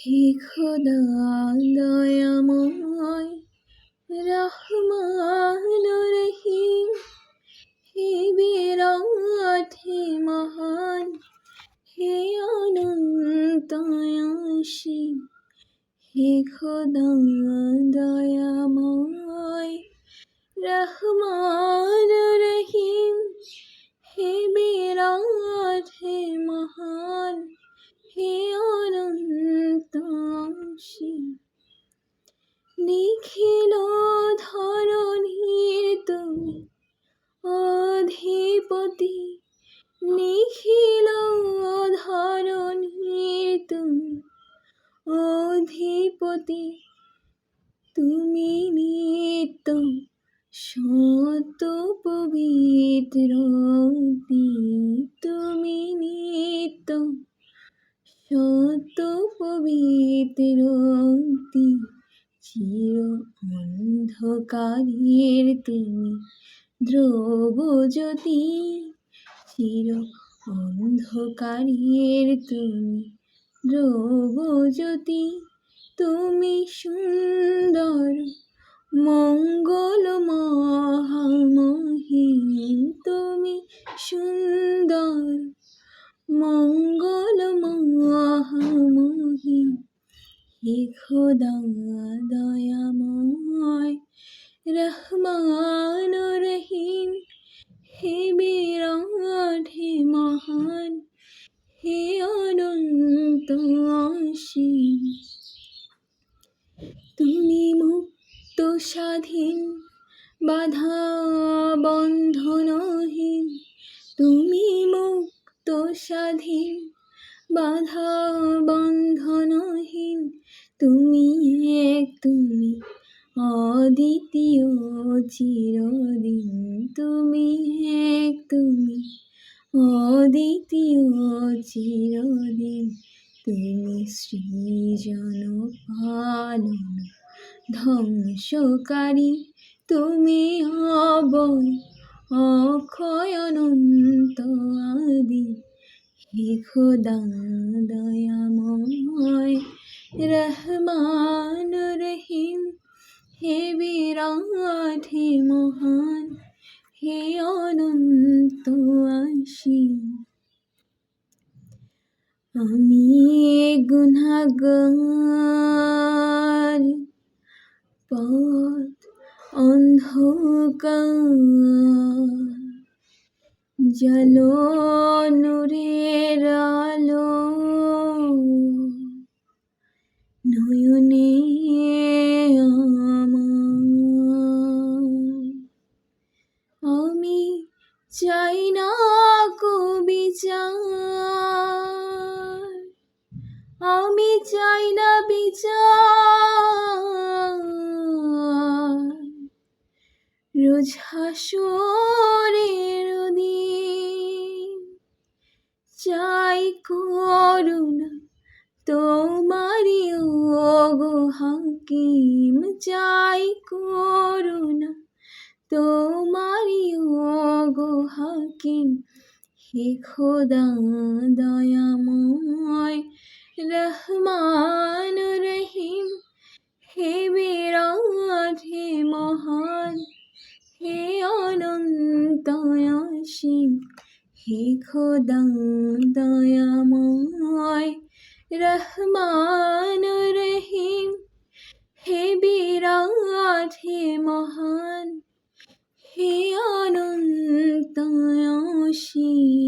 হে খোদা দয়াময় রহমান রহিম, হে বিরাট হে মহান, হে অনন্ত অসীম। হে খোদা দয়াময় রহমান রহিম, হে বিরাট হে মহান, হে অনন্ত অসীম। নিখিল ধরণীর তুমি অধিপতি, নিখিল ধরণীর তুমি অধিপতি। তুমি নিত্য সত্য পবিত্র, তুমি নিত্য সত্য পবিত্র। চির অন্ধকারের তুমি ধ্রুবজ্যোতি, চির অন্ধকারের তুমি ধ্রুবজ্যোতি। তুমি সুন্দর মঙ্গল মহামহিম, তুমি সুন্দর মঙ্গল মহামহিম। হে খোদা দয়াময় রহমান রহিম, হে বিরাট হে মহান, হে অনন্ত অসীম। তুমি মুক্ত স্বাধীন বাধা বন্ধনহীন, তুমি মুক্ত স্বাধীন বাধা বন্ধনহীন। তুমি এক, তুমি অদ্বিতীয় চিরদিন, তুমি এক, তুমি অদ্বিতীয় চিরদিন। তুমি সৃজন পালন ধ্বংসকারী, তুমি অবয় অক্ষয় অনন্ত আদি। হে খোদা দয়াময় রহমান রহিম, হে বিরাট হে মহান, হে অনন্ত অসীম। আমি গুনাহগার, পথ অন্ধকার, জালো নূরের আলো নয়নে আমার। আমি চাই না বিচার, আমি চাই না বিচার, রোজ হাসরের দিন। চাই করুণা তোমারি ওগো হাকিম, চাই করুণা তোমারি ওগো হাকিম। হে খোদা দয়াময় রহমান রহিম, হে বিরাট হে মহান, হে অনন্ত অসীম। হে খোদা দয়াময় রহমান রহিম, হে বিরাট হে মহান, হে অনন্ত অসীম।